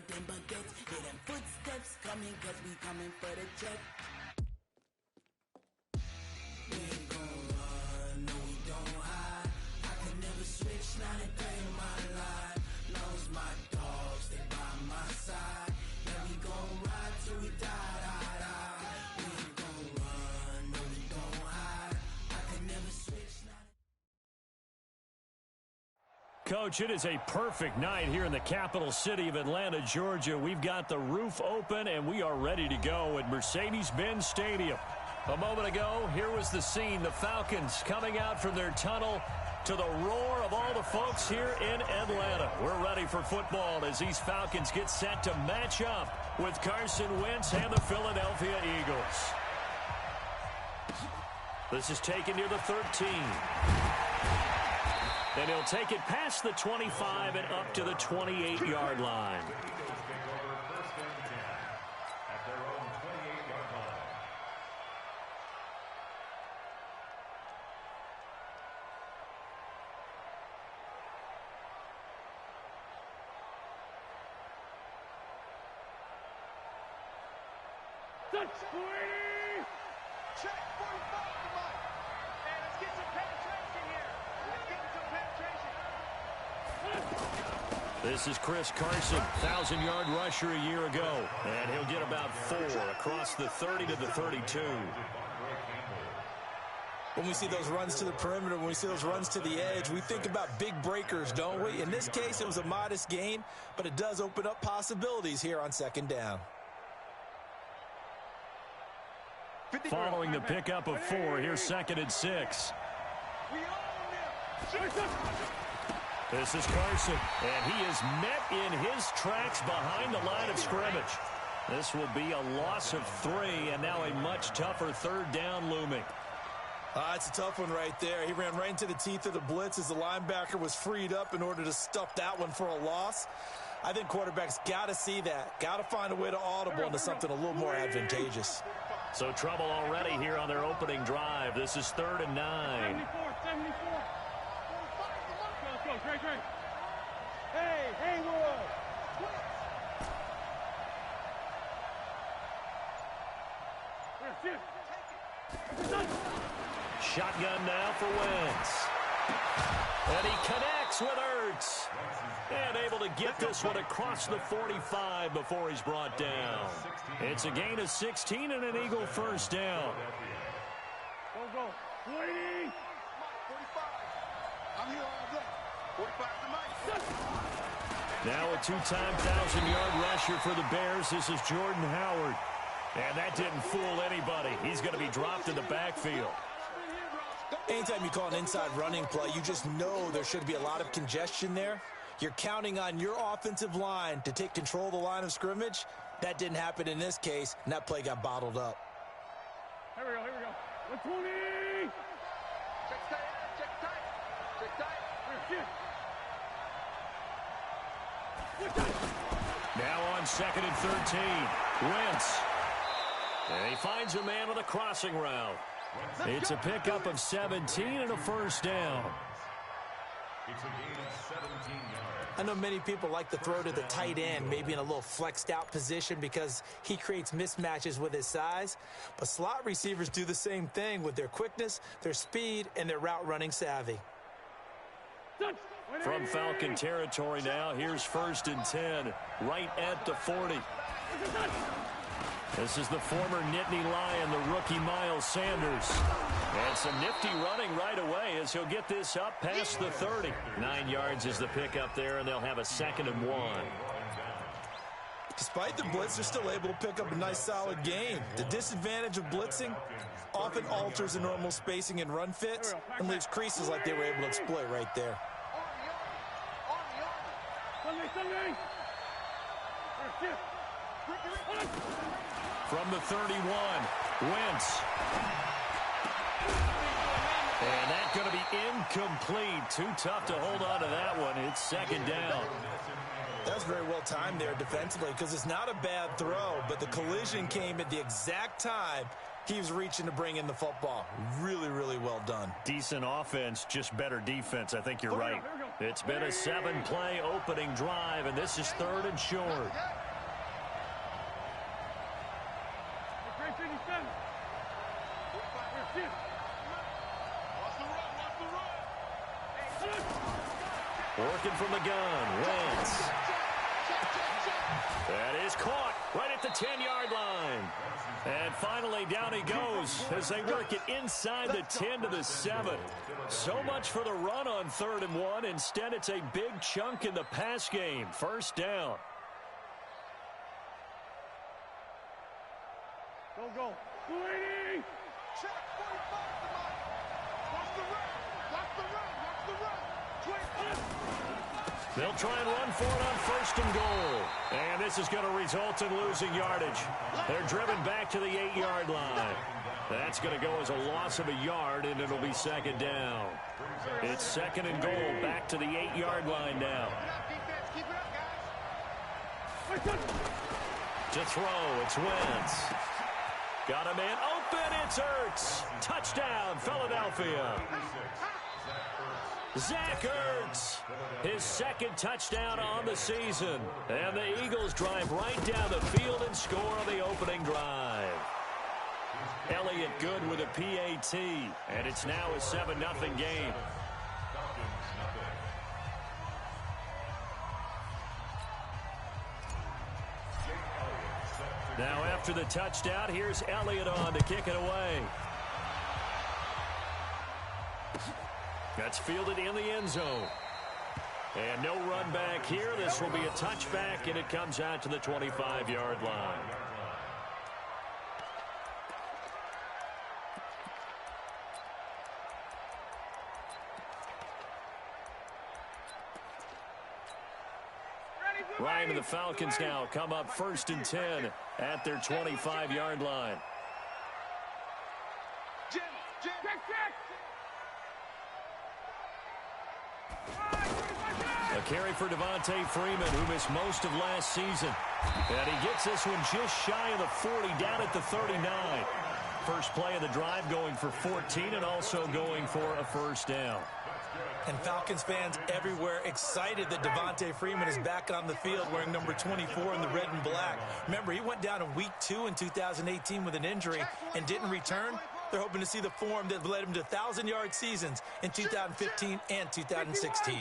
them baguettes. Hear them footsteps coming, cause we coming for the check. We ain't gon' run, no we don't hide. I can never switch, not a day in my life. Long as my dogs, they by my side. Yeah, we gon' ride till we die, die, die. We ain't gon' run, no we don't hide. I can never switch, not a... Coach, it is a perfect night here in the capital city of Atlanta, Georgia. We've got the roof open, and we are ready to go at Mercedes-Benz Stadium. A moment ago, here was the scene. The Falcons coming out from their tunnel to the roar of all the folks here in Atlanta. We're ready for football as these Falcons get set to match up with Carson Wentz and the Philadelphia Eagles. This is taken near the 13. And he'll take it past the 25 and up to the 28-yard line. Check 45 tonight. And let's get some penetration here. Let's get some penetration. This is Chris Carson, 1,000-yard rusher a year ago. And he'll get about 4 across the 30 to the 32. When we see those runs to the perimeter, when we see those runs to the edge, we think about big breakers, don't we? In this case, it was a modest gain, but it does open up possibilities here on second down. Following the pickup of 4, here's 2nd and 6. This is Carson, and he is met in his tracks behind the line of scrimmage. This will be a loss of 3, and now a much tougher 3rd down looming. It's a tough one right there. He ran right into the teeth of the blitz as the linebacker was freed up in order to stuff that one for a loss. I think quarterbacks got to see that, got to find a way to audible into something a little more advantageous. So trouble already here on their opening drive. This is 3rd and 9. 74. Let's go, great. Hey, Haywood. Shotgun now for Wentz. And he connects with Ertz. And able to get this one across the 45 before he's brought down. It's a gain of 16 and an Eagle 1st down. Go. 20. 45. I'm here all day. 45 to Mike. Now a 2-time 1,000-yard rusher for the Bears. This is Jordan Howard. And that didn't fool anybody. He's going to be dropped in the backfield. Anytime you call an inside running play, you just know there should be a lot of congestion there. You're counting on your offensive line to take control of the line of scrimmage. That didn't happen in this case, and that play got bottled up. Here we go. 120. Check tight. Now on 2nd and 13. Wentz. And he finds a man on the crossing route. It's a pickup of 17 and a 1st down. It's a gain of 17 yards. I know many people like to throw to the tight end, maybe in a little flexed out position because he creates mismatches with his size. But slot receivers do the same thing with their quickness, their speed, and their route running savvy. From Falcon territory now, here's 1st and 10, right at the 40. This is the former Nittany Lion, the rookie Miles Sanders. And some nifty running right away as he'll get this up past the 30. 9 yards is the pickup there, and they'll have a 2nd and 1. Despite the blitz, they're still able to pick up a nice solid gain. The disadvantage of blitzing often alters the normal spacing and run fits and leaves creases like they were able to exploit right there. From the 31, Wentz. And that's going to be incomplete. Too tough to hold on to that one. It's 2nd down. That was very well timed there defensively because it's not a bad throw, but the collision came at the exact time he was reaching to bring in the football. Really, really well done. Decent offense, just better defense. I think you're right. It's been a 7-play opening drive, and this is 3rd and short. Working from the gun, Wentz. That is caught right at the 10-yard line. And finally, down he goes as they work it inside the 10 to the 7. So much for the run on 3rd and 1. Instead, it's a big chunk in the pass game. 1st down. Go. Check 45 tonight. Watch the run. They'll try and run for it on 1st and goal. And this is going to result in losing yardage. They're driven back to the 8-yard line. That's going to go as a loss of a yard, and it'll be 2nd down. It's 2nd and goal, back to the 8-yard line now. To throw, it's Wentz. Got a man open, it's Ertz. Touchdown, Philadelphia. Zach Ertz, his 2nd touchdown on the season. And the Eagles drive right down the field and score on the opening drive. Elliott good with a PAT, and it's now a 7-0 game. Now after the touchdown, here's Elliott on to kick it away. That's fielded in the end zone. And no run back here. This will be a touchback, and it comes out to the 25-yard line. Ryan and the Falcons now come up 1st and 10 at their 25-yard line. A carry for Devontae Freeman, who missed most of last season. And he gets this one just shy of the 40, down at the 39. First play of the drive going for 14 and also going for a 1st down. And Falcons fans everywhere excited that Devontae Freeman is back on the field wearing number 24 in the red and black. Remember, he went down in week 2 in 2018 with an injury and didn't return. They're hoping to see the form that led him to 1,000-yard seasons in 2015 and 2016.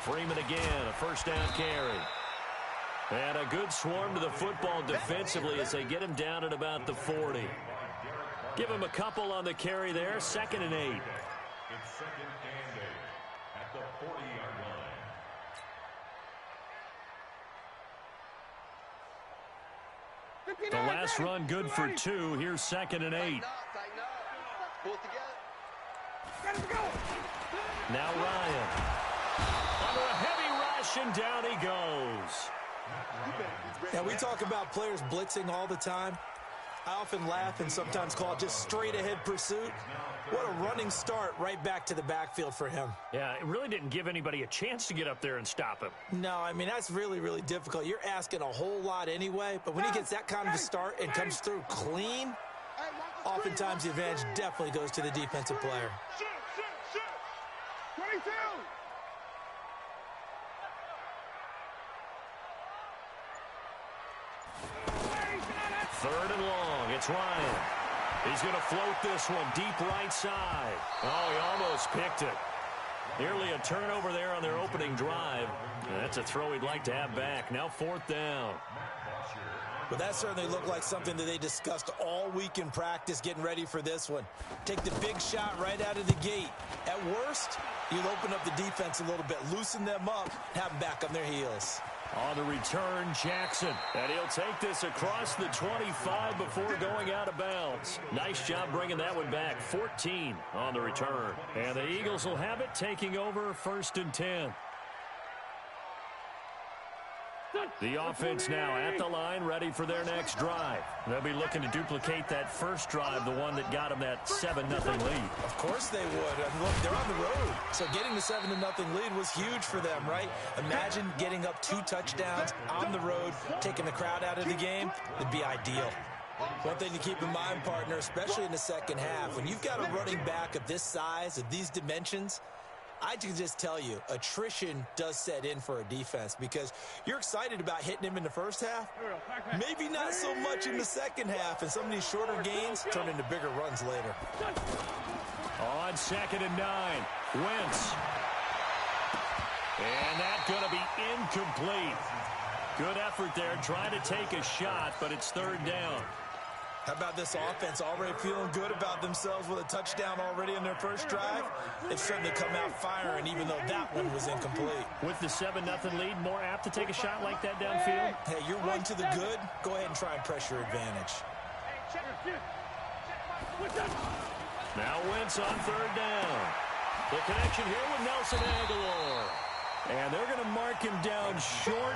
Freeman again, a 1st down carry. And a good swarm to the football defensively as they get him down at about the 40. Give him a couple on the carry there, 2nd and 8. It's 2nd and 8 at the 40-yard line. The last run good for 2. Here's 2nd and 8. Now Ryan. Under a heavy rush, and down he goes. Now, we talk about players blitzing all the time. I often laugh and sometimes call it just straight-ahead pursuit. What a running start right back to the backfield for him. Yeah, it really didn't give anybody a chance to get up there and stop him. No, I mean, that's really, really difficult. You're asking a whole lot anyway, but when he gets that kind of a start and comes through clean, oftentimes the advantage definitely goes to the defensive player. 22. Third and long. It's Ryan. He's going to float this one deep right side. Oh, he almost picked it. Nearly a turnover there on their opening drive. That's a throw he'd like to have back. Now 4th down. But that certainly looked like something that they discussed all week in practice getting ready for this one. Take the big shot right out of the gate. At worst, you'll open up the defense a little bit, loosen them up, have them back on their heels. On the return, Jackson. And he'll take this across the 25 before going out of bounds. Nice job bringing that one back. 14 on the return. And the Eagles will have it, taking over 1st and 10. The offense now at the line, ready for their next drive. They'll be looking to duplicate that first drive, the one that got them that 7-0 lead. Of course they would. I mean, look, they're on the road. So getting the 7-0 lead was huge for them, right? Imagine getting up 2 touchdowns on the road, taking the crowd out of the game. It'd be ideal. One thing to keep in mind, partner, especially in the second half, when you've got a running back of this size, of these dimensions, I can just tell you, attrition does set in for a defense because you're excited about hitting him in the first half. Maybe not so much in the second half, and some of these shorter gains turn into bigger runs later. On 2nd and 9, Wentz. And that's going to be incomplete. Good effort there, trying to take a shot, but it's 3rd down. How about this offense already feeling good about themselves with a touchdown already in their first drive? They've certainly come out firing, even though that one was incomplete. With the 7-0 lead, more apt to take a shot like that downfield? Hey, you're one to the good. Go ahead and try and press your advantage. Now Wentz on 3rd down. The connection here with Nelson Aguilar. And they're going to mark him down short,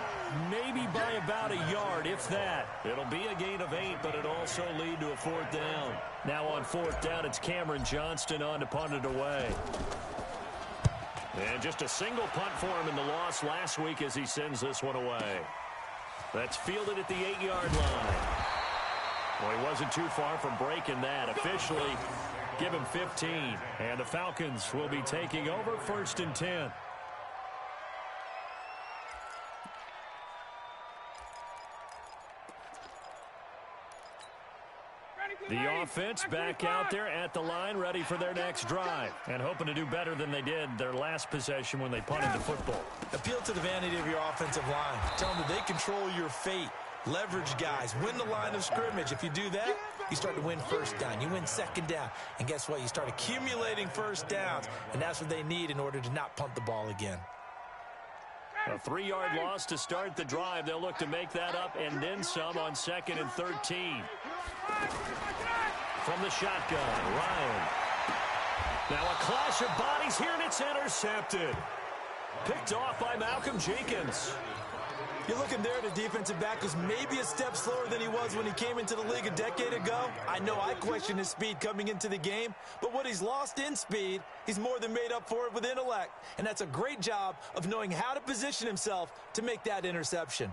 maybe by about a yard, if that. It'll be a gain of 8, but it'll also lead to a 4th down. Now on 4th down, it's Cameron Johnston on to punt it away. And just a single punt for him in the loss last week as he sends this one away. That's fielded at the 8-yard line. Well, he wasn't too far from breaking that. Officially, give him 15. And the Falcons will be taking over 1st and 10. The offense back out there at the line, ready for their next drive, and hoping to do better than they did their last possession when they punted the football. Appeal to the vanity of your offensive line. Tell them that they control your fate. Leverage guys. Win the line of scrimmage. If you do that, you start to win 1st down. You win 2nd down. And guess what? You start accumulating 1st downs, and that's what they need in order to not punt the ball again. A 3-yard loss to start the drive. They'll look to make that up and then some on 2nd and 13. From the shotgun, Ryan. Now a clash of bodies here, and it's intercepted. Picked off by Malcolm Jenkins. You're looking there at a defensive back who's maybe a step slower than he was when he came into the league a decade ago. I know I questioned his speed coming into the game, but what he's lost in speed, he's more than made up for it with intellect. And that's a great job of knowing how to position himself to make that interception.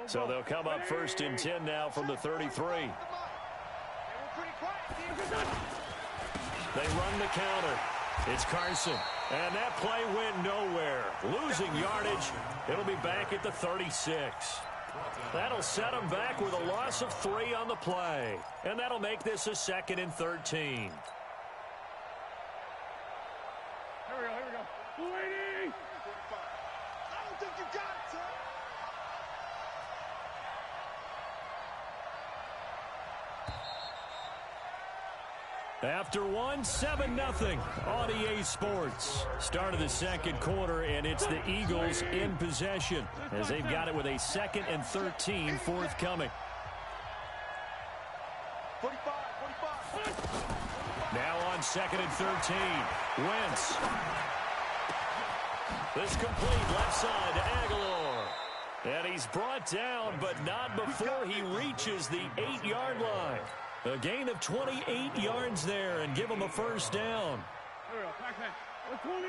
So they'll come up 1st and 10 now from the 33. They run the counter. It's Carson. And that play went nowhere. Losing yardage. It'll be back at the 36. That'll set them back with a loss of 3 on the play. And that'll make this a 2nd and 13. Here we go. 280. I don't think you got it, sir. After one, 7-0 on EA Sports. Start of the 2nd quarter, and it's the Eagles in possession as they've got it with a 2nd and 13 forthcoming. 45. Now on 2nd and 13, Wentz. This complete left side to Aguilar. And he's brought down, but not before he reaches the 8-yard line. A gain of 28 yards there and give him a 1st down. Here we go. Back man. 20.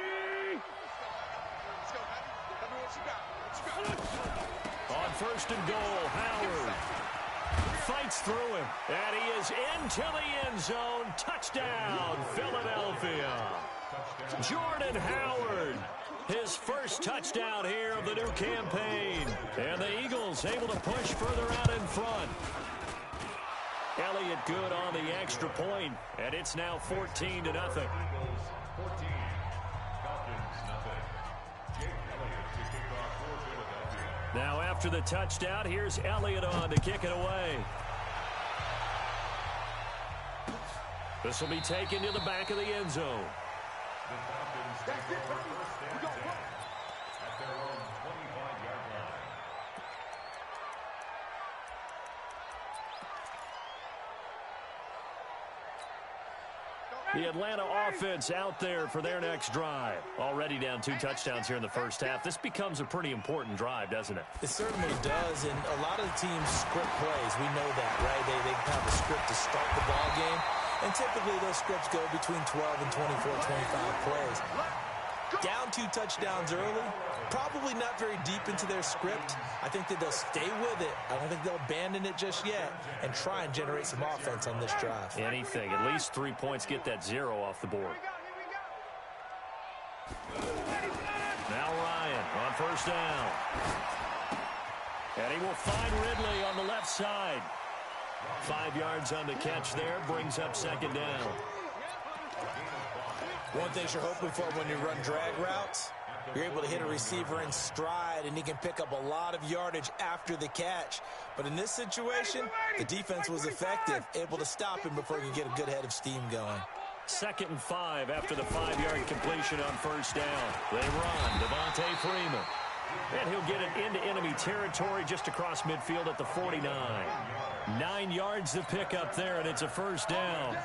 Let's go, man. Tell me what you got. On 1st and goal, Howard fights through him. And he is into the end zone. Touchdown, Philadelphia. Jordan Howard. His first touchdown here of the new campaign. And the Eagles able to push further out in front. Elliott good on the extra point, and it's now 14-0. Now after the touchdown, here's Elliott on to kick it away. This will be taken to the back of the end zone. That's it, baby. We go. At their own 25-yard line. The Atlanta offense out there for their next drive. Already down 2 touchdowns here in the first half. This becomes a pretty important drive, doesn't it? It certainly does, and a lot of the teams script plays. We know that, right? They have a script to start the ball game, and typically those scripts go between 12 and 24, 25 plays. Down 2 touchdowns early, probably not very deep into their script. I think that they'll stay with it. I don't think they'll abandon it just yet and try and generate some offense on this drive. Anything. At least 3 points, get that 0 off the board. Now Ryan on first down. And he will find Ridley on the left side. 5 yards on the catch there, brings up second down. One thing you're hoping for when you run drag routes, you're able to hit a receiver in stride, and he can pick up a lot of yardage after the catch. But in this situation, the defense was effective, able to stop him before he could get a good head of steam going. 2nd and 5 after the 5-yard completion on first down. They run. Devontae Freeman. And he'll get it into enemy territory just across midfield at the 49. 9 yards to pick up there, and it's a first down.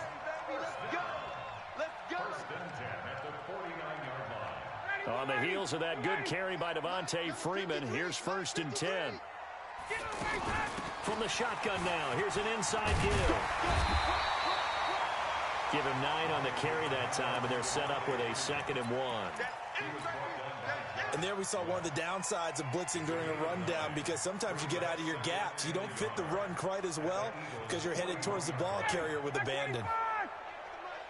On the heels of that good carry by Devontae Freeman, here's 1st and 10. From the shotgun now, here's an inside give. Give him 9 on the carry that time, and they're set up with a 2nd and 1. And there we saw one of the downsides of blitzing during a rundown, because sometimes you get out of your gaps. You don't fit the run quite as well because you're headed towards the ball carrier with abandon.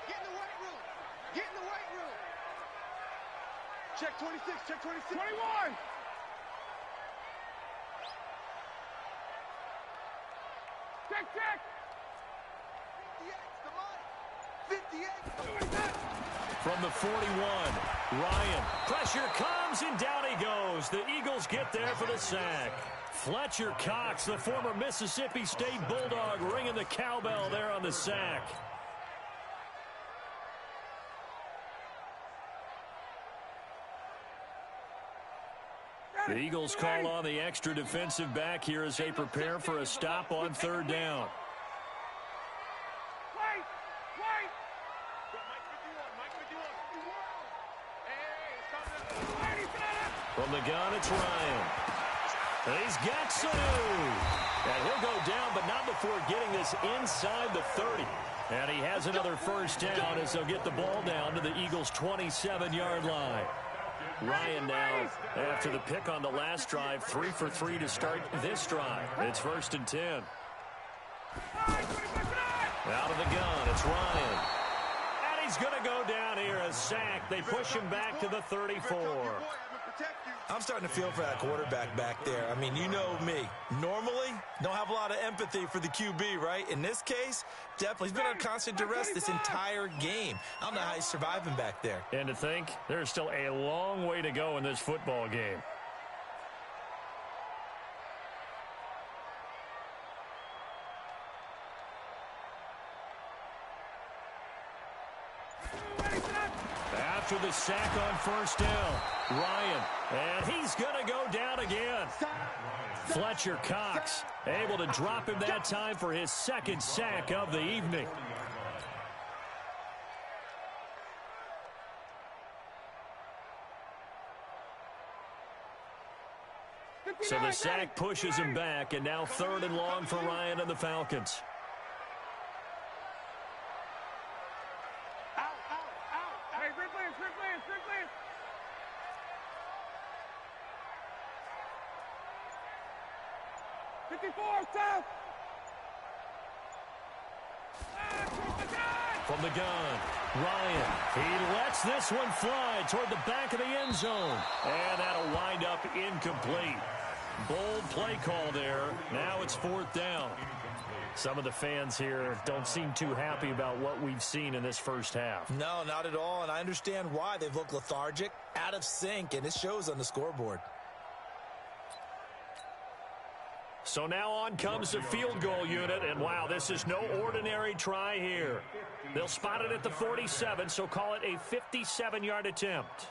Get in the weight room. Get in the weight room. Check 26, check 26. 21. Check, check. 58, 58. From the 41, Ryan. Pressure comes, and down he goes. The Eagles get there for the sack. Fletcher Cox, the former Mississippi State Bulldog, ringing the cowbell there on the sack. The Eagles call on the extra defensive back here as they prepare for a stop on 3rd down. From the gun, it's Ryan. And he's got Sanu. And he'll go down, but not before getting this inside the 30. And he has another first down as they'll get the ball down to the Eagles' 27-yard line. Ryan now, after the pick on the last drive, 3 for 3 to start this drive. It's 1st and 10. Out of the gun, it's Ryan. And he's going to go down here, a sack. They push him back to the 34. I'm starting to feel for that quarterback back there. I mean, you know me. Normally, don't have a lot of empathy for the QB, right? In this case, definitely. He's been under constant duress this entire game. I don't know how he's surviving back there. And to think, there's still a long way to go in this football game. After the sack on first down, Ryan, and he's going to go down again. Fletcher Cox able to drop him that time for his 2nd sack of the evening. So the sack pushes him back, and now 3rd and long for Ryan and the Falcons. From the gun, Ryan. He lets this one fly toward the back of the end zone. And that'll wind up incomplete. Bold play call there. Now it's 4th down. Some of the fans here don't seem too happy about what we've seen in this first half. No, not at all, and I understand why. They've looked lethargic, out of sync, and it shows on the scoreboard. So now on comes the field goal unit, and wow, this is no ordinary try here. They'll spot it at the 47, so call it a 57-yard attempt.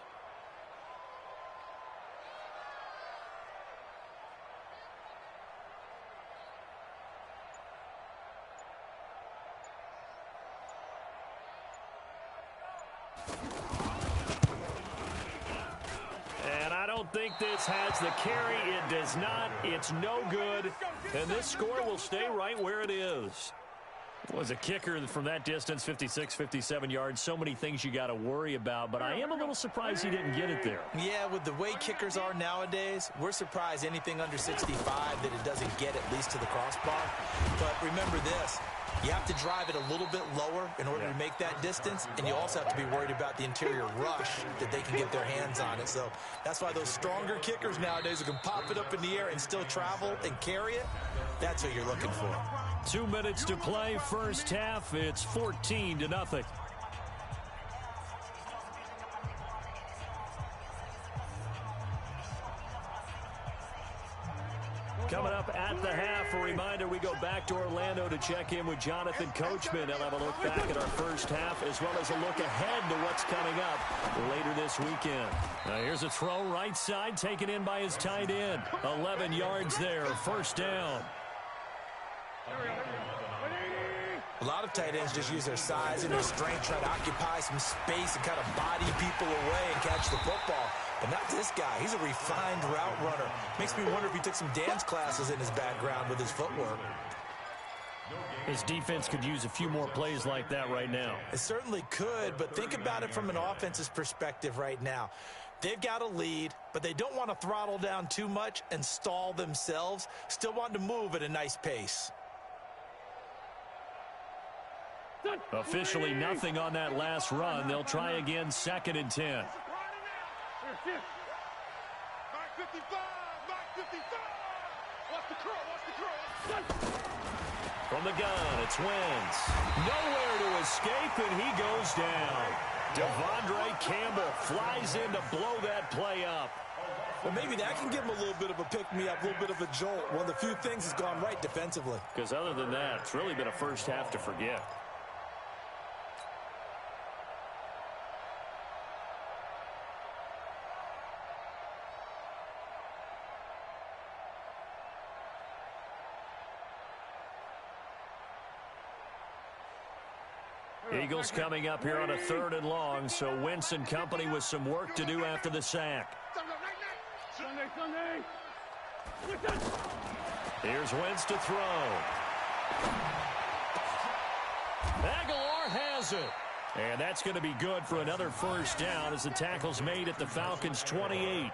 Think this has the carry. It does not. It's no good. And this score will stay right where it is. Was a kicker from that distance, 56, 57 yards. So many things you got to worry about, but I am a little surprised he didn't get it there. Yeah, with the way kickers are nowadays, we're surprised anything under 65 that it doesn't get at least to the crossbar. But remember this, you have to drive it a little bit lower in order to make that distance, and you also have to be worried about the interior rush that they can get their hands on it. So that's why those stronger kickers nowadays who can pop it up in the air and still travel and carry it, that's what you're looking for. 2 minutes to play, first half. It's 14-0. Coming up at the half, a reminder, we go back to Orlando to check in with Jonathan Coachman. He'll have a look back at our first half as well as a look ahead to what's coming up later this weekend. Now here's a throw right side, taken in by his tight end. 11 yards there, first down. A lot of tight ends just use their size and their strength, try to occupy some space and kind of body people away and catch the football. But not this guy. He's a refined route runner. Makes me wonder if he took some dance classes in his background with his footwork. His defense could use a few more plays like that right now. It certainly could, but think about it from an offense's perspective right now. They've got a lead, but they don't want to throttle down too much and stall themselves. Still want to move at a nice pace. Officially nothing on that last run. They'll try again, 2nd and 10. Mark 55, Mark 55. Watch the curl, watch the curl. From the gun, it's Wentz. Nowhere to escape, and he goes down. Devondre Campbell flies in to blow that play up. Well, maybe that can give him a little bit of a pick-me-up, a little bit of a jolt. One of the few things has gone right defensively. Because other than that, it's really been a first half to forget. Eagles coming up here on a 3rd and long, so Wentz and company with some work to do after the sack. Here's Wentz to throw. Aguilar has it. And that's going to be good for another first down as the tackle's made at the Falcons' 28.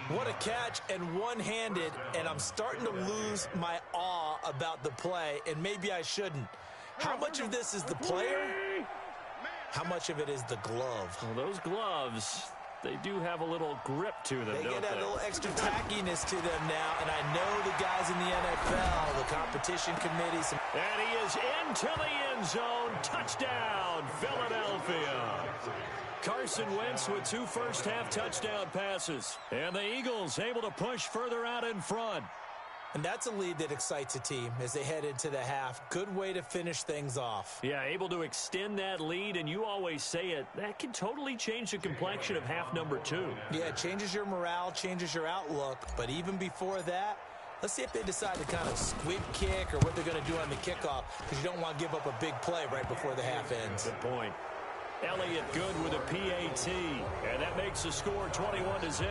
What a catch, and one-handed, and I'm starting to lose my awe about the play, and maybe I shouldn't. How much of this is the player? How much of it is the glove? Well, those gloves, they do have a little grip to them, They don't get that they? little extra tackiness to them now, and I know the guys in the NFL, the competition committees. And he is into the end zone. Touchdown, Philadelphia. Carson Wentz with 2 first-half touchdown passes. And the Eagles able to push further out in front. And that's a lead that excites a team as they head into the half. Good way to finish things off. Yeah, able to extend that lead, and you always say it, that can totally change the complexion of half number 2. Yeah, it changes your morale, changes your outlook. But even before that, let's see if they decide to kind of squib kick or what they're going to do on the kickoff, because you don't want to give up a big play right before the half ends. Good point. Elliott good with a PAT, and that makes the score 21-0.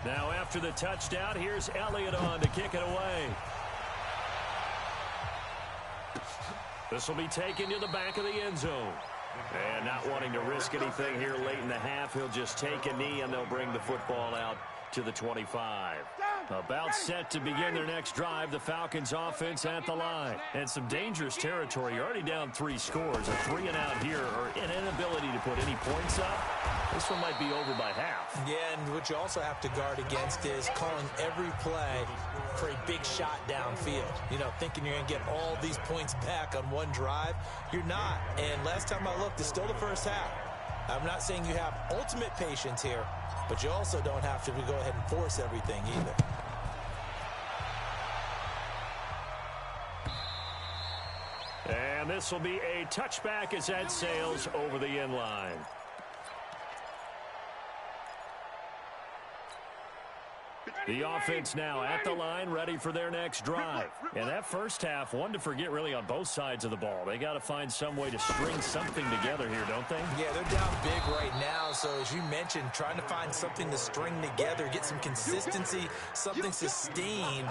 Now after the touchdown, here's Elliott on to kick it away. This will be taken to the back of the end zone. And not wanting to risk anything here late in the half, he'll just take a knee and they'll bring the football out to the 25. About set to begin their next drive, the Falcons offense at the line. And some dangerous territory. You're already down 3 scores. A 3-and-out here, or an inability to put any points up. This one might be over by half. Yeah, and what you also have to guard against is calling every play for a big shot downfield. You know, thinking you're going to get all these points back on one drive. You're not. And last time I looked, it's still the first half. I'm not saying you have ultimate patience here, but you also don't have to go ahead and force everything either. And this will be a touchback as that sails over the end line. The offense now at the line, ready for their next drive. And that first half, one to forget really on both sides of the ball. They got to find some way to string something together here, don't they? Yeah, they're down big right now. So as you mentioned, trying to find something to string together, get some consistency, something sustained,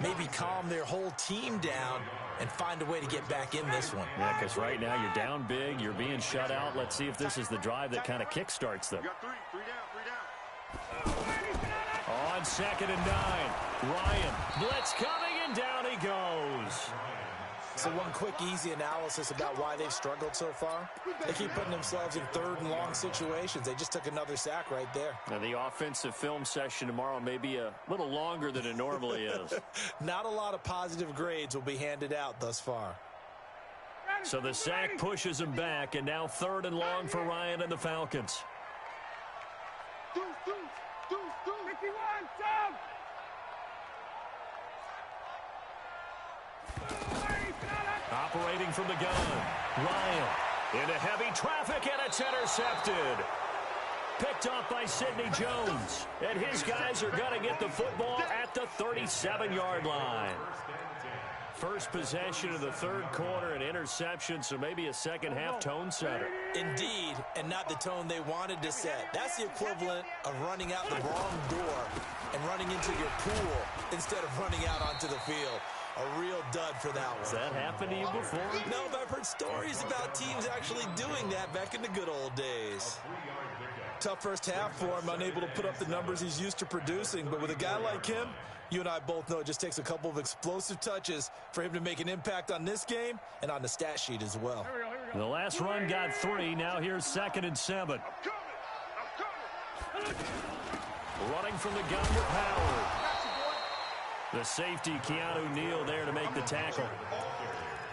maybe calm their whole team down and find a way to get back in this one. Yeah, because right now you're down big, you're being shut out. Let's see if this is the drive that kind of kickstarts them. You got three down, 3 down. On 2nd and 9, Ryan, blitz coming, and down he goes. So one quick, easy analysis about why they've struggled so far. They keep putting themselves in 3rd and long situations. They just took another sack right there. Now, the offensive film session tomorrow may be a little longer than it normally is. Not a lot of positive grades will be handed out thus far. So the sack pushes him back, and now 3rd and long for Ryan and the Falcons. Deuce, 51, Tom! Operating from the gun, Ryan into heavy traffic, and it's intercepted. Picked off by Sidney Jones, and his guys are going to get the football at the 37-yard line. First possession of the 3rd quarter, an interception, so maybe a second-half tone setter. Indeed, and not the tone they wanted to set. That's the equivalent of running out the wrong door and running into your pool instead of running out onto the field. A real dud for that one. Has that happened to you before? No, but I've heard stories about teams actually doing that back in the good old days. Tough first half for him, unable to put up the numbers he's used to producing. But with a guy like him, you and I both know it just takes a couple of explosive touches for him to make an impact on this game and on the stat sheet as well. The last run got 3. Now here's 2nd and 7. Running from the gun to Howard. The safety, Keanu Neal, there to make the tackle.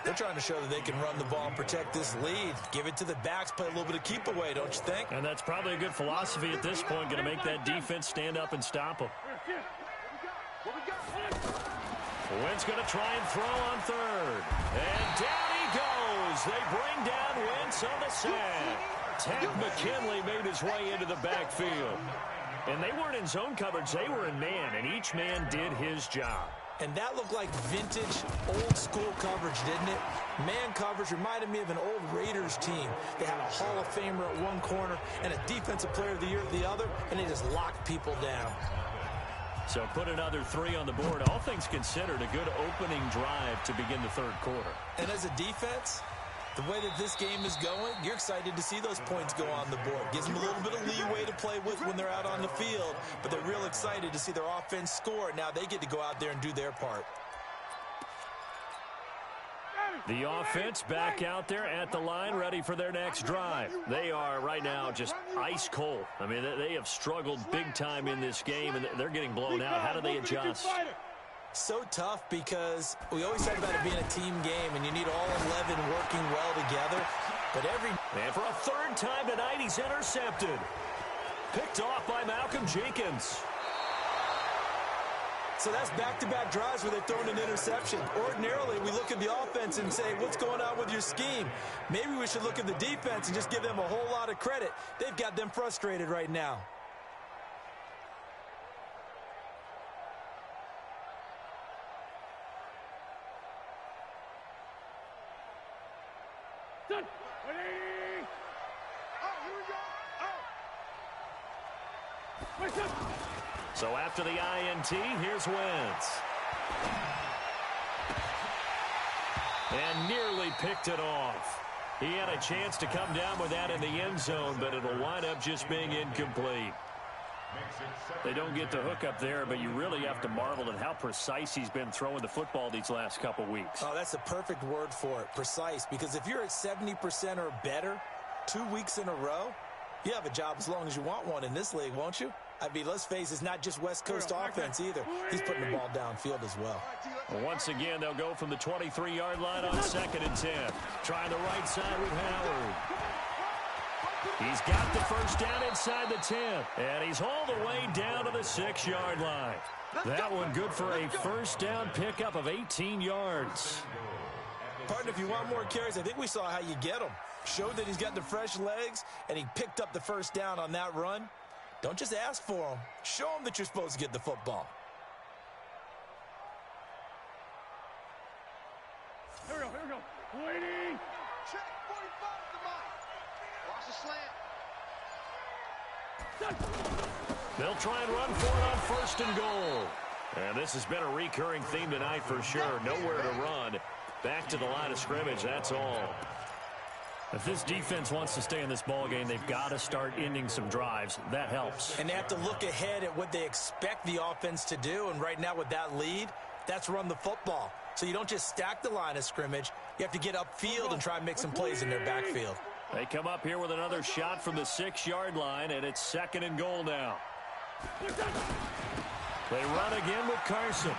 They're trying to show that they can run the ball and protect this lead. Give it to the backs, play a little bit of keep away, don't you think? And that's probably a good philosophy at this point, going to make that defense stand up and stop them. Wentz going to try and throw on 3rd. And down he goes. They bring down Wentz on the sack. Ted McKinley made his way into the backfield. And they weren't in zone coverage. They were in man, and each man did his job. And that looked like vintage, old-school coverage, didn't it? Man coverage reminded me of an old Raiders team. They had a Hall of Famer at one corner and a Defensive Player of the Year at the other, and they just locked people down. So put another 3 on the board. All things considered, a good opening drive to begin the 3rd quarter. And as a defense, the way that this game is going, you're excited to see those points go on the board. Gives them a little bit of leeway to play with when they're out on the field, but they're real excited to see their offense score. Now they get to go out there and do their part. The offense back out there at the line, ready for their next drive. They are right now just ice cold. I mean, they have struggled big time in this game, and they're getting blown out. How do they adjust? So tough because we always talk about it being a team game, and you need all 11 working well together. But And for a 3rd time tonight, he's intercepted. Picked off by Malcolm Jenkins. So that's back-to-back drives where they've thrown an interception. Ordinarily, we look at the offense and say, what's going on with your scheme? Maybe we should look at the defense and just give them a whole lot of credit. They've got them frustrated right now. Done. Ready. Oh, here we go. Oh. Wait, So after the INT, here's Wentz. And nearly picked it off. He had a chance to come down with that in the end zone, but it'll wind up just being incomplete. They don't get the hook up there, but you really have to marvel at how precise he's been throwing the football these last couple weeks. Oh, that's the perfect word for it, precise. Because if you're at 70% or better 2 weeks in a row, you have a job as long as you want one in this league, won't you? I mean, let's face it, it's not just West Coast offense either. He's putting the ball downfield as well. Once again, they'll go from the 23-yard line on 2nd and 10. Trying the right side with Howard. He's got the first down inside the 10, and he's all the way down to the 6-yard line. That one good for a first down pickup of 18 yards. Partner, if you want more carries, I think we saw how you get them. Showed that he's got the fresh legs, and he picked up the first down on that run. Don't just ask for them. Show them that you're supposed to get the football. Here we go. Waiting. Check 45 to the mic. Watch the slant. They'll try and run for it on 1st and goal. And this has been a recurring theme tonight for sure. Nowhere to run. Back to the line of scrimmage, that's all. If this defense wants to stay in this ballgame, they've got to start ending some drives. That helps. And they have to look ahead at what they expect the offense to do. And right now with that lead, that's run the football. So you don't just stack the line of scrimmage. You have to get upfield and try and make some plays in their backfield. They come up here with another shot from the 6-yard line, and it's 2nd and goal now. They run again with Carson.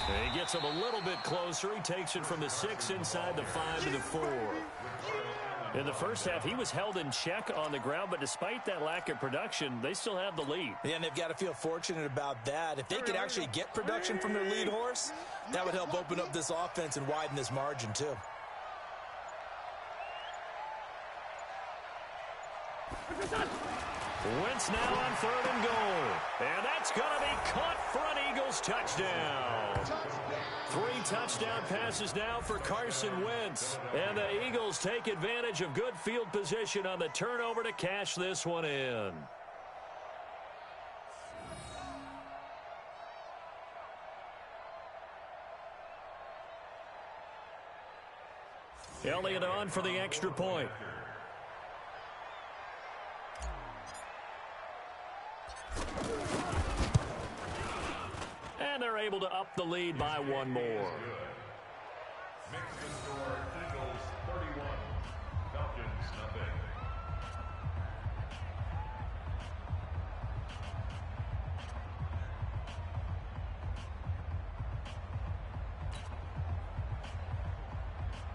And he gets him a little bit closer. He takes it from the 6 inside the 5 to the 4. In the first half, he was held in check on the ground, but despite that lack of production, they still have the lead. Yeah, and they've got to feel fortunate about that. If they could actually get production from their lead horse, that would help open up this offense and widen this margin too. Wentz now on 3rd and goal. And that's going to be caught for an Eagles touchdown. 3 touchdown passes now for Carson Wentz. And the Eagles take advantage of good field position on the turnover to cash this one in. Elliott on for the extra point. And they're able to up the lead by 1 more. Makes the score Eagles 31, Falcons nothing.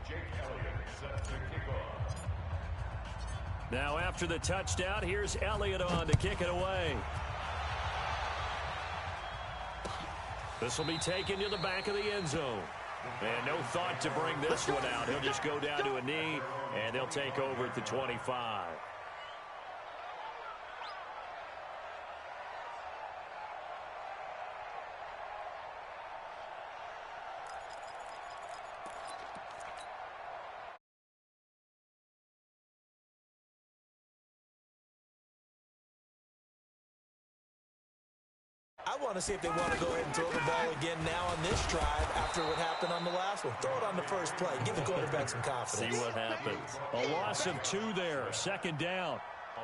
Jake Elliott set to kick off. Now after the touchdown, here's Elliott on to kick it away. This will be taken to the back of the end zone. And no thought to bring this one out. He'll just go down to a knee, and they'll take over at the 25. I want to see if they want to go ahead and throw the ball again now on this drive after what happened on the last one. Throw it on the first play. Give the quarterback some confidence. See what happens. A loss of 2 there. 2nd down.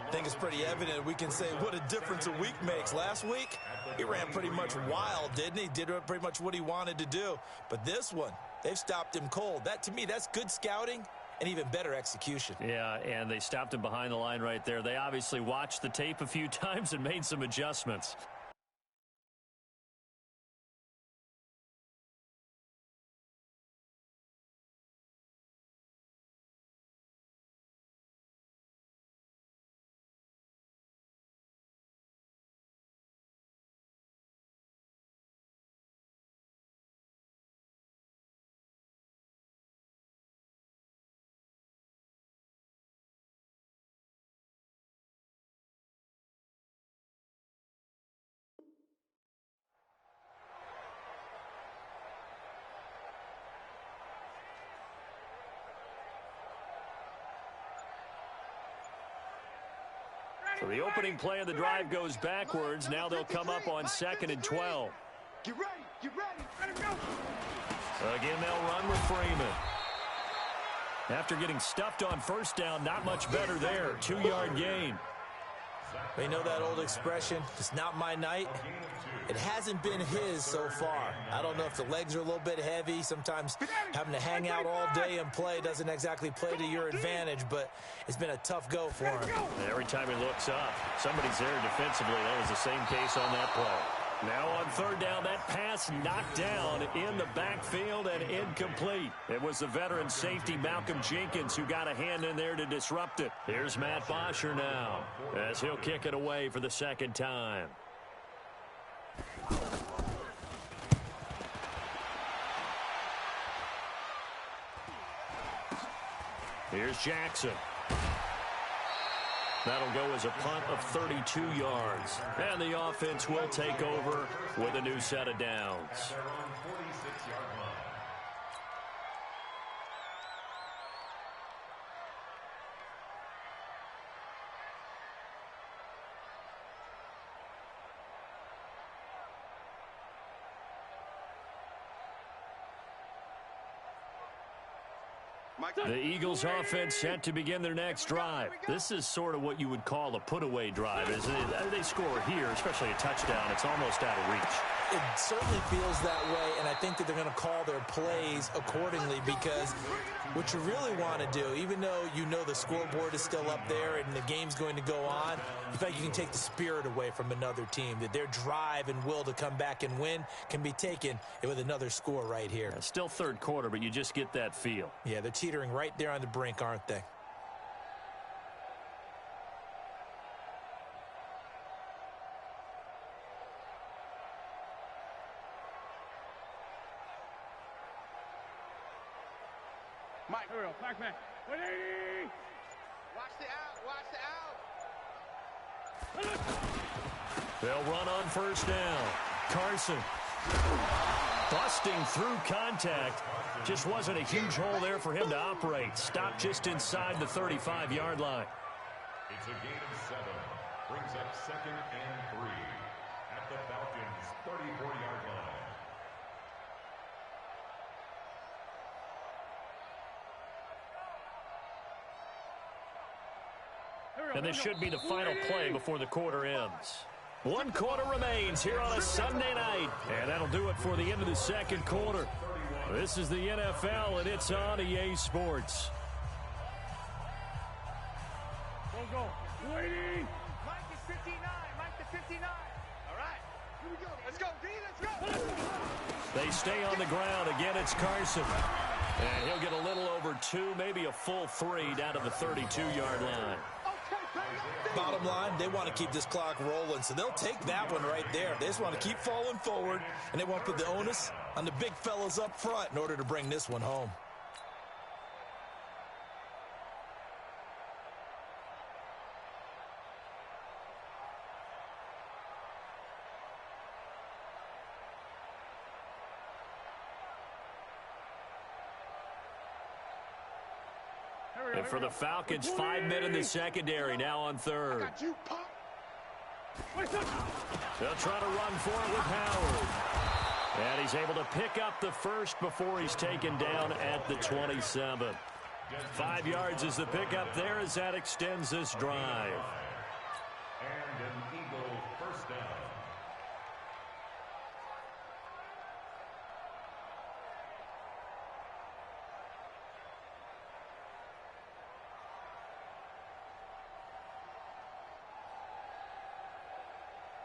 I think it's pretty evident. We can say what a difference a week makes. Last week, he ran pretty much wild, didn't he? Did pretty much what he wanted to do. But this one, they've stopped him cold. That, to me, that's good scouting and even better execution. Yeah, and they stopped him behind the line right there. They obviously watched the tape a few times and made some adjustments. So the opening play of the drive goes backwards. Now they'll come up on 2nd and 12. Get ready, let him go. Again, they'll run with Freeman. After getting stuffed on 1st down, not much better there. 2-yard gain. They know that old expression, it's not my night. It hasn't been his so far. I don't know if the legs are a little bit heavy. Sometimes having to hang out all day and play doesn't exactly play to your advantage, but it's been a tough go for him. Every time he looks up, somebody's there defensively. That was the same case on that play. Now on 3rd down, that pass knocked down in the backfield and incomplete. It was the veteran safety Malcolm Jenkins who got a hand in there to disrupt it. Here's Matt Bosher now as he'll kick it away for the 2nd time. Here's Jackson. That'll go as a punt of 32 yards. And the offense will take over with a new set of downs. The Eagles offense set to begin their next drive. This is sort of what you would call a put-away drive, isn't it? They score here, especially a touchdown. It's almost out of reach. It certainly feels that way, and I think that they're going to call their plays accordingly, because what you really want to do, even though you know the scoreboard is still up there and the game's going to go on, in fact, you can take the spirit away from another team, that their drive and will to come back and win can be taken with another score right here. Yeah, still third quarter, but you just get that feel. Yeah, they're teetering right there on the brink, aren't they? Mike, here we go. Back man. 180. Watch the out. Watch the out. They'll run on first down. Carson busting through contact. Just wasn't a huge hole there for him to operate. Stopped just inside the 35-yard line. It's a gain of 7. Brings up 2nd and 3 at the Falcons' 34-yard line. And this should be the final play before the quarter ends. One quarter remains here on a Sunday night. And that'll do it for the end of the second quarter. This is the NFL, and it's on EA Sports. Go. 280. Mike is 59. Mike to 59. All right. Here we go. Let's go, D. Let's go. They stay on the ground. Again, it's Carson. And he'll get a little over 2, maybe a full 3 down to the 32-yard line. Bottom line, they want to keep this clock rolling, so they'll take that one right there. They just want to keep falling forward, and they want to put the onus on the big fellas up front in order to bring this one home. And for the Falcons, 5 men in the secondary, now on third. They'll try to run for it with Howard. And he's able to pick up the first before he's taken down at the 27. 5 yards is the pickup there as that extends this drive. And an Eagle first down.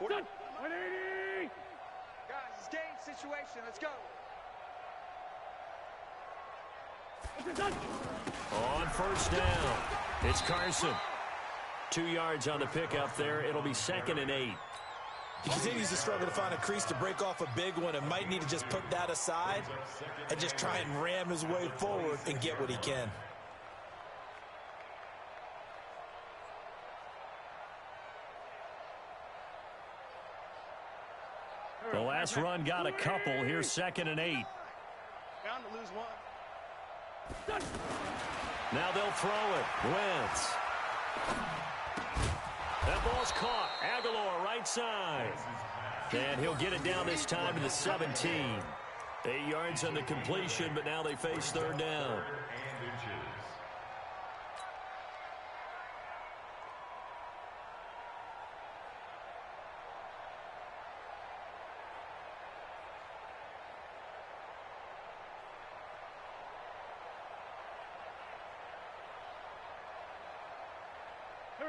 Done. 180. Guys, it's game situation. Let's go. On first down, it's Carson. 2 yards on the pickup there. It'll be 2nd and 8. He continues to struggle to find a crease to break off a big one, and might need to just put that aside and just try and ram his way forward and get what he can. The last run got a couple. Here's 2nd and 8. Bound to lose one. Now they'll throw it. Wentz. That ball's caught. Aguilar, right side. And he'll get it down this time to the 17. 8 yards on the completion, but now they face third down.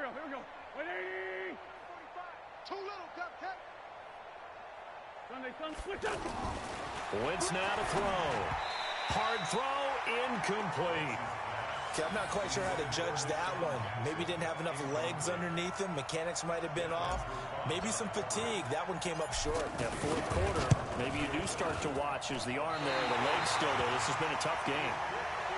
Here we go. 180. 45. Too little, cupcake. Sunday. Wentz now to throw. Hard throw, incomplete. Okay, I'm not quite sure how to judge that one. Maybe didn't have enough legs underneath him. Mechanics might have been off. Maybe some fatigue. That one came up short. That fourth quarter, maybe you do start to watch as the arm there, the leg's still there. This has been a tough game.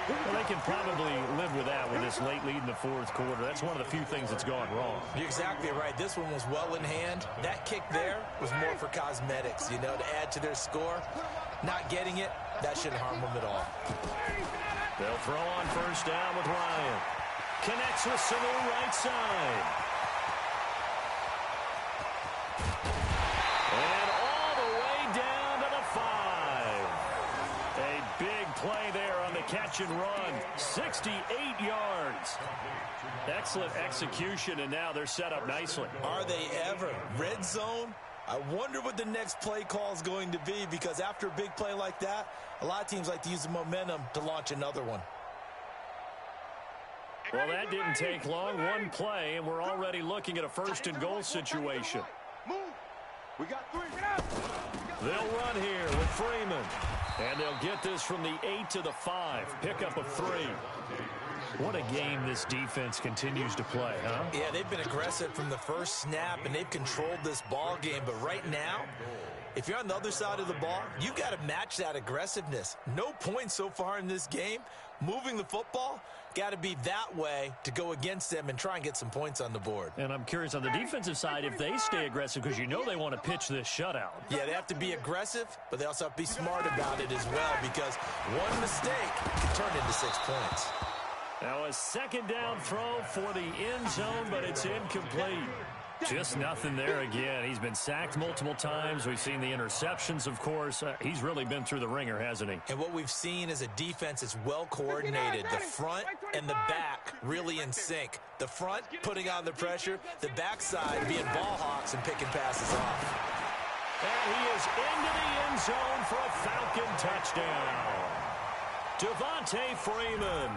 Well, they can probably live with that with this late lead in the fourth quarter. That's one of the few things that's gone wrong. You're exactly right. This one was well in hand. That kick there was more for cosmetics, you know, to add to their score. Not getting it, that shouldn't harm them at all. They'll throw on first down with Ryan. Connects with Sanu right side. And all the way down to the 5. A big play there on the catch and run. 68 yards. Excellent execution, and now they're set up nicely. Are they ever? Red zone? I wonder what the next play call is going to be, because after a big play like that, a lot of teams like to use the momentum to launch another one. Well, that didn't take long. One play, and we're already looking at a first-and-goal situation. Move. We got 3. They'll run here with Freeman. And they'll get this from the 8 to the 5. Pickup of 3. What a game this defense continues to play, huh? Yeah, they've been aggressive from the first snap, and they've controlled this ball game. But right now, if you're on the other side of the ball, you got to match that aggressiveness. No points so far in this game. Moving the football, got to be that way to go against them and try and get some points on the board. And I'm curious on the defensive side if they stay aggressive, because you know they want to pitch this shutout. Yeah, they have to be aggressive, but they also have to be smart about it as well, because one mistake can turn into 6 points. Now a second down throw for the end zone, but it's incomplete. Just nothing there again. He's been sacked multiple times. We've seen the interceptions, of course. He's really been through the ringer, hasn't he? And what we've seen is a defense that's well coordinated. The front and the back really in sync. The front putting on the pressure, the backside being ball hawks and picking passes off. And he is into the end zone for a Falcon touchdown. Devontae Freeman.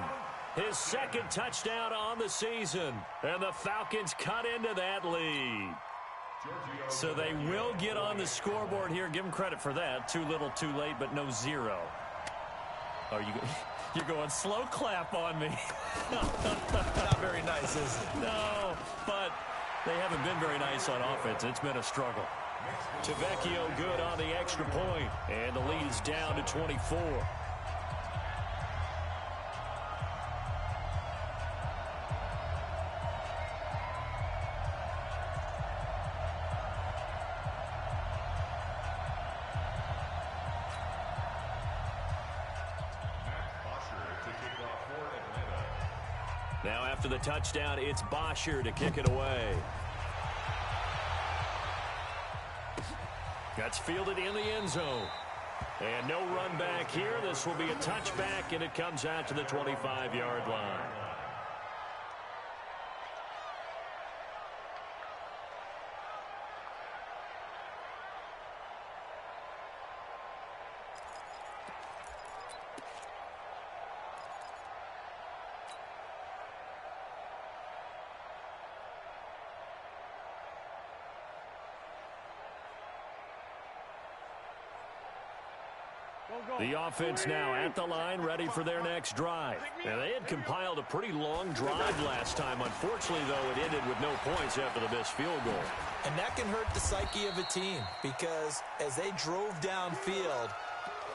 His second touchdown on the season. And the Falcons cut into that lead. So they will get on the scoreboard here. Give them credit for that. Too little, too late, but no 0. Are you're going slow clap on me. Not very nice, is it? No, but they haven't been very nice on offense. It's been a struggle. Tavecchio good on the extra point. And the lead is down to 24. Now after the touchdown, it's Bosher to kick it away. That's fielded in the end zone. And no run back here. This will be a touchback, and it comes out to the 25-yard line. The offense now at the line, ready for their next drive. And they had compiled a pretty long drive last time. Unfortunately, though, it ended with no points after the missed field goal. And that can hurt the psyche of a team, because as they drove downfield,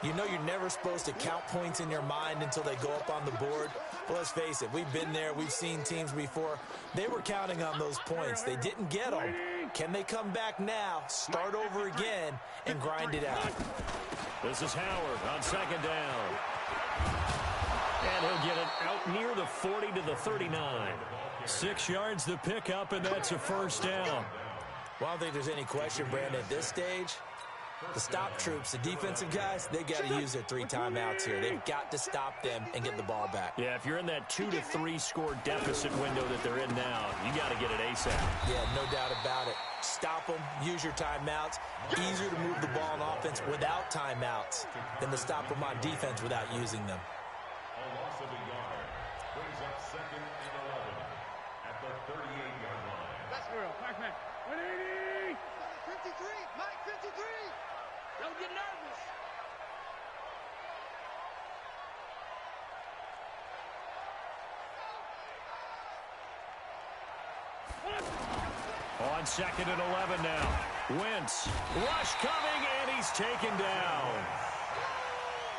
you know you're never supposed to count points in your mind until they go up on the board. Well, let's face it, we've been there. We've seen teams before. They were counting on those points. They didn't get them. Can they come back now, start over again, and grind it out? This is Howard on second down. And he'll get it out near the 40 to the 39. 6 yards the pickup, and that's a first down. Well, I don't think there's any question, Brandon, at this stage, the stop troops, the defensive guys, they got to use their 3 timeouts here. They've got to stop them and get the ball back. Yeah, if you're in that 2 to 3 score deficit window that they're in now, you got to get it ASAP. Yeah, no doubt about it. Stop them, use your timeouts. Easier to move the ball on offense without timeouts than to stop them on defense without using them. A loss of a yard brings up 2nd and 11 at the 38-yard line. Let's go. Back man. 180. 53. Mike 53. Don't get nervous. On 2nd and 11 now. Wentz. Rush coming, and he's taken down.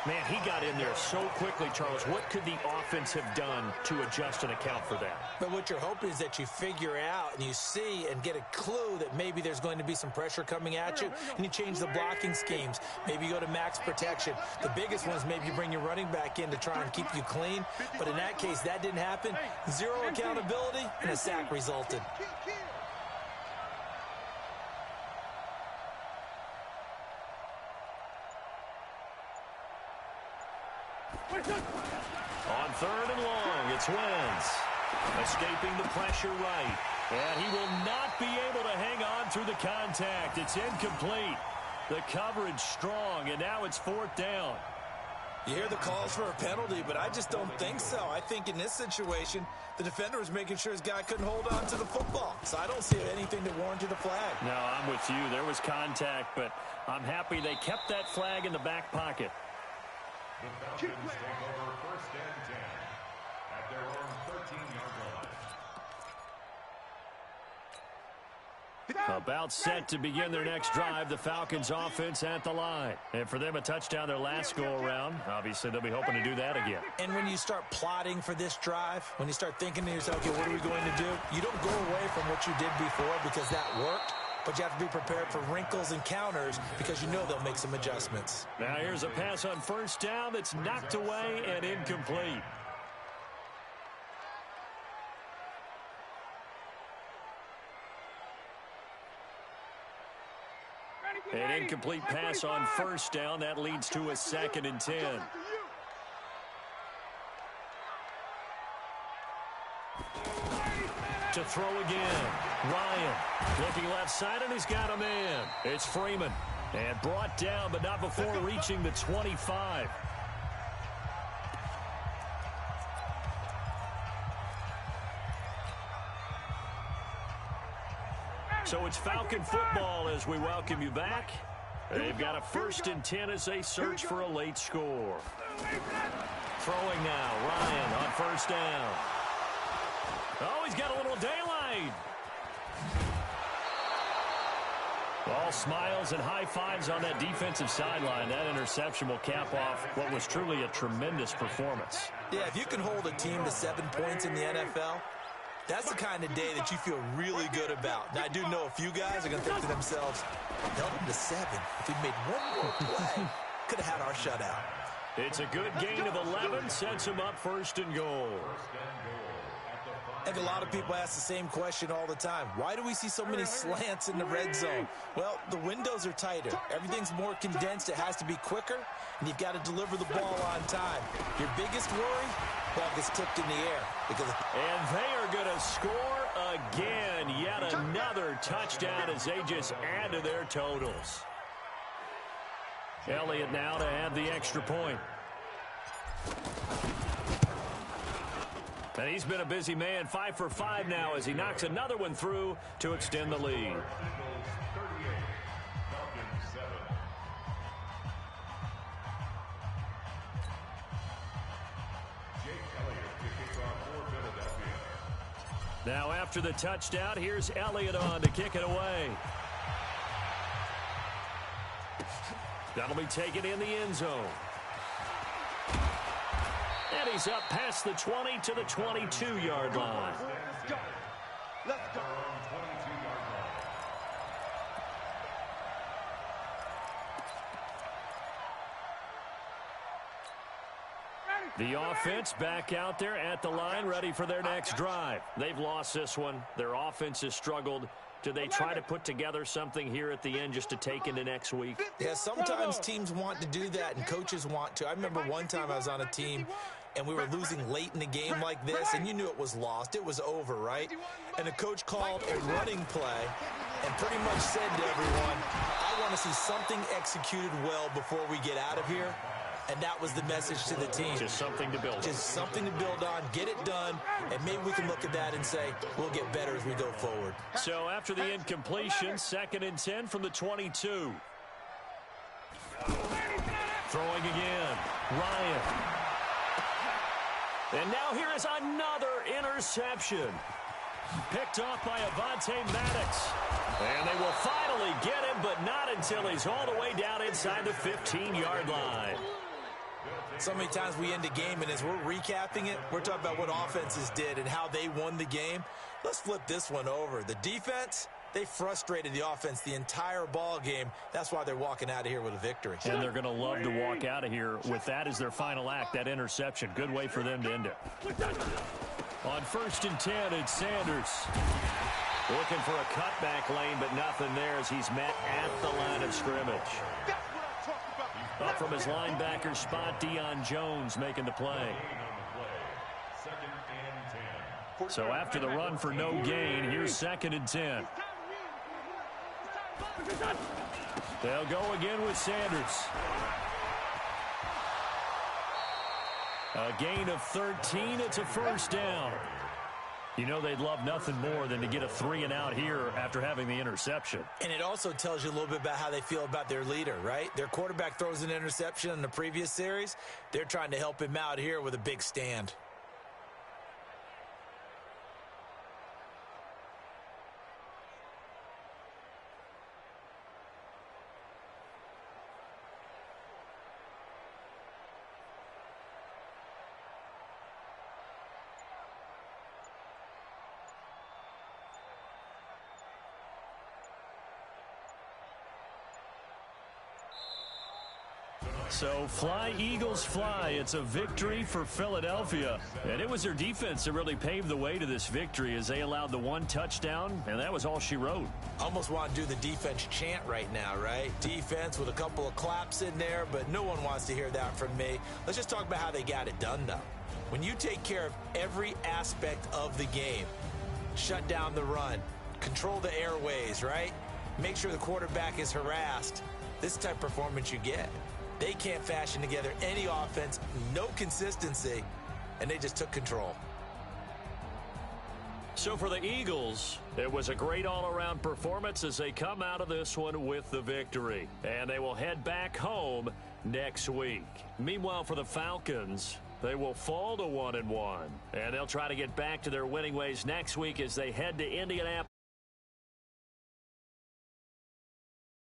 Man, he got in there so quickly, Charles. What could the offense have done to adjust and account for that? But what you're hoping is that you figure out and you see and get a clue that maybe there's going to be some pressure coming at you, and you change the blocking schemes. Maybe you go to max protection. The biggest one is maybe you bring your running back in to try and keep you clean. But in that case, that didn't happen. 0 accountability, and a sack resulted. On third and long, it's Wentz. Escaping the pressure right. And he will not be able to hang on through the contact. It's incomplete. The coverage strong, and now it's fourth down. You hear the calls for a penalty, but I just don't think so. I think in this situation, the defender was making sure his guy couldn't hold on to the football. So I don't see anything that warranted a flag. No, I'm with you. There was contact, but I'm happy they kept that flag in the back pocket. The Falcons take over first and 10 at their own 13-yard line. About set to begin their next drive, the Falcons offense at the line. And for them, a touchdown their last go-around. Obviously, they'll be hoping to do that again. And when you start plotting for this drive, when you start thinking to yourself, okay, what are we going to do? You don't go away from what you did before because that worked, but you have to be prepared for wrinkles and counters because you know they'll make some adjustments. Now here's a pass on first down that's knocked away and incomplete. An incomplete pass on first down. That leads to a 2nd and 10. To throw again. Ryan looking left side, and he's got a man. It's Freeman. And brought down, but not before reaching the 25. So it's Falcon football as we welcome you back. They've got a 1st and 10 as they search for a late score. Throwing now, Ryan on first down. Oh, he's got a little daylight. All smiles and high fives on that defensive sideline. That interception will cap off what was truly a tremendous performance. Yeah, if you can hold a team to 7 points in the NFL, that's the kind of day that you feel really good about. Now, I do know a few guys are going to think to themselves, held them to 7. If we made one more play, could have had our shutout. It's a good gain of 11, sets him up 1st and goal. I think a lot of people ask the same question all the time. Why do we see so many slants in the red zone? Well, the windows are tighter. Everything's more condensed. It has to be quicker, and you've got to deliver the ball on time. Your biggest worry, ball gets tipped in the air. And they are going to score again. Yet another touchdown as they just add to their totals. Elliott now to add the extra point. And he's been a busy man, 5 for 5 now as he knocks another one through to extend the lead. Now after the touchdown, here's Elliott on to kick it away. That'll be taken in the end zone. And he's up past the 20 to the 22-yard line. Let's go. The offense back out there at the line, ready for their next drive. They've lost this one. Their offense has struggled. Do they try to put together something here at the end just to take into next week? Yeah, sometimes teams want to do that and coaches want to. I remember one time I was on a team and we were losing late in the game like this, and you knew it was lost. It was over, right? And the coach called a running play and pretty much said to everyone, I want to see something executed well before we get out of here. And that was the message to the team. Just something to build on. Just something to build on, get it done, and maybe we can look at that and say, we'll get better as we go forward. So after the incompletion, 2nd and 10 from the 22. Throwing again, Ryan. And now here is another interception. Picked off by Avonte Maddox. And they will finally get him, but not until he's all the way down inside the 15-yard line. So many times we end a game, and as we're recapping it, we're talking about what offenses did and how they won the game. Let's flip this one over. The defense, they frustrated the offense the entire ball game. That's why they're walking out of here with a victory. And they're going to love to walk out of here with that as their final act, that interception. Good way for them to end it. On 1st and 10, it's Sanders. Looking for a cutback lane, but nothing there as he's met at the line of scrimmage. That's what I'm talking about. Up from his linebacker spot, Deion Jones making the play. So after the run for no gain, here's 2nd and 10. They'll go again with Sanders. A gain of 13. It's a first down. You know they'd love nothing more than to get a 3-and-out here after having the interception. And it also tells you a little bit about how they feel about their leader, right? Their quarterback throws an interception in the previous series. They're trying to help him out here with a big stand. So fly, Eagles, fly. It's a victory for Philadelphia. And it was their defense that really paved the way to this victory as they allowed the 1 touchdown, and that was all she wrote. Almost want to do the defense chant right now, right? Defense with a couple of claps in there, but no one wants to hear that from me. Let's just talk about how they got it done, though. When you take care of every aspect of the game, shut down the run, control the airways, right? Make sure the quarterback is harassed. This type of performance you get. They can't fashion together any offense, no consistency, and they just took control. So for the Eagles, it was a great all-around performance as they come out of this one with the victory. And they will head back home next week. Meanwhile, for the Falcons, they will fall to 1-1. And they'll try to get back to their winning ways next week as they head to Indianapolis.